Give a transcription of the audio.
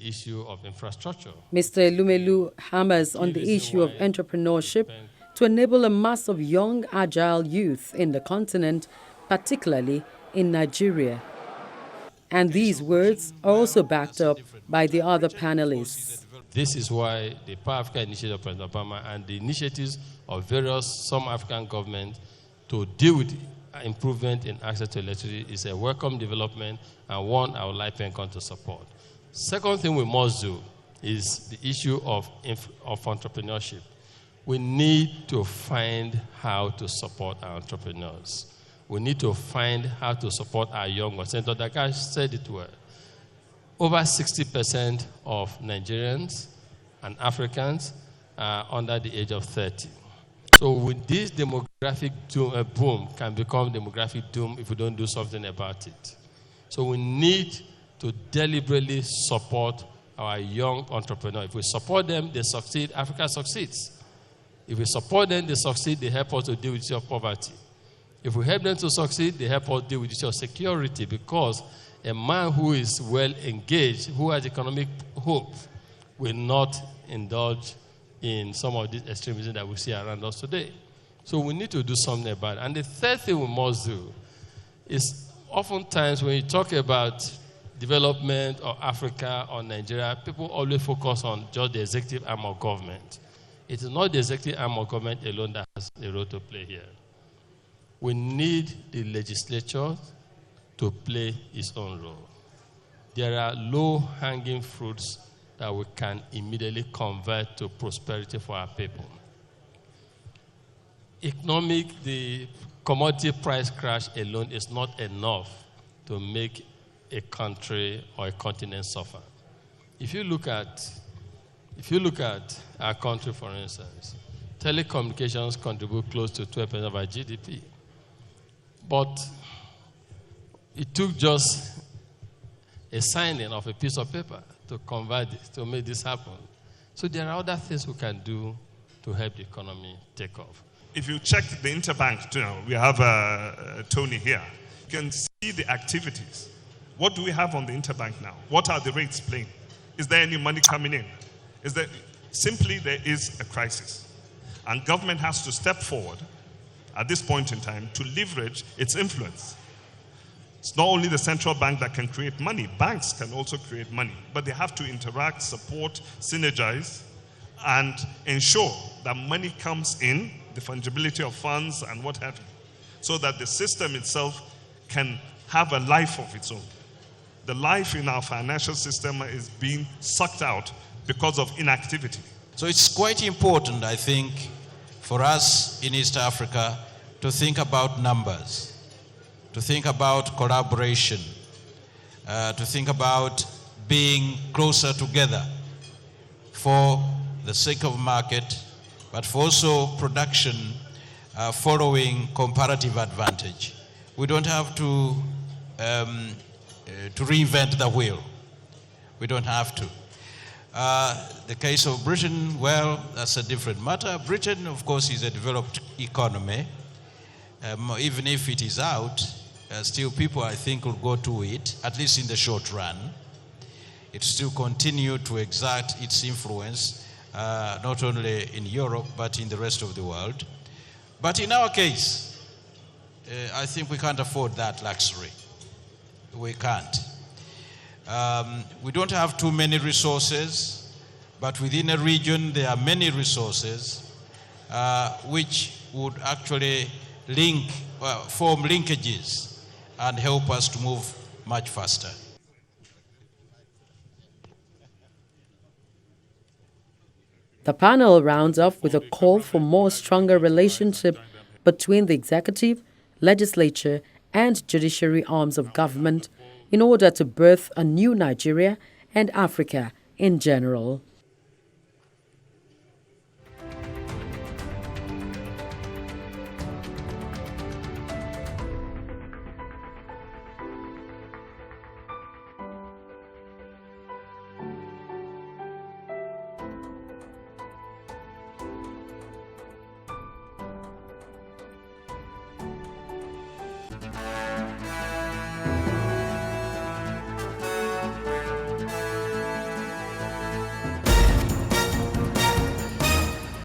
issue of infrastructure. Mr. Elumelu hammers on the issue of entrepreneurship to enable a mass of young, agile youth in the continent, particularly in Nigeria. And these words are also backed up by the other panelists. This is why the Power Africa Initiative of President Obama and the initiatives of some African governments to deal with improvement in access to electricity is a welcome development and one I would like PENCON to support. Second thing we must do is the issue of entrepreneurship. We need to find how to support our entrepreneurs. We need to find how to support our young ones. Senator Dakash said it well. Over 60% of Nigerians and Africans are under the age of 30. So with this demographic boom can become demographic doom if we don't do something about it. So we need to deliberately support our young entrepreneurs. If we support them, they succeed, Africa succeeds. If we support them, they succeed, they help us to deal with the issue of poverty. If we help them to succeed, they help us deal with the issue of security, because a man who is well engaged, who has economic hope, will not indulge in some of this extremism that we see around us today. So we need to do something about it. And the third thing we must do is, oftentimes when you talk about development or Africa or Nigeria, people always focus on just the executive arm of government. It is not the executive arm of government alone that has a role to play here. We need the legislature to play its own role. There are low-hanging fruits that we can immediately convert to prosperity for our people. The commodity price crash alone is not enough to make a country or a continent suffer. If you look at our country, for instance, telecommunications contribute close to 12% of our GDP. But it took just a signing of a piece of paper to convert this, to make this happen. So there are other things we can do to help the economy take off. If you check the interbank, we have Tony here, you can see the activities. What do we have on the interbank now? What are the rates playing? Is there any money coming in? Simply there is a crisis. And government has to step forward at this point in time to leverage its influence. It's not only the central bank that can create money, banks can also create money, but they have to interact, support, synergize, and ensure that money comes in, the fungibility of funds and what have you, so that the system itself can have a life of its own. The life in our financial system is being sucked out because of inactivity. So it's quite important, I think, for us in East Africa to think about numbers, to think about collaboration, to think about being closer together for the sake of market, but for also production following comparative advantage. We don't have to reinvent the wheel. We don't have to. The case of Britain, well, that's a different matter. Britain, of course, is a developed economy. Even if it is out, still people, I think, will go to it, at least in the short run. It still continue to exert its influence, not only in Europe, but in the rest of the world. But in our case, I think we can't afford that luxury. We can't. We don't have too many resources, but within a region there are many resources which would actually form linkages and help us to move much faster. The panel rounds off with a call for more stronger relationship between the executive, legislature, and judiciary arms of government in order to birth a new Nigeria and Africa in general.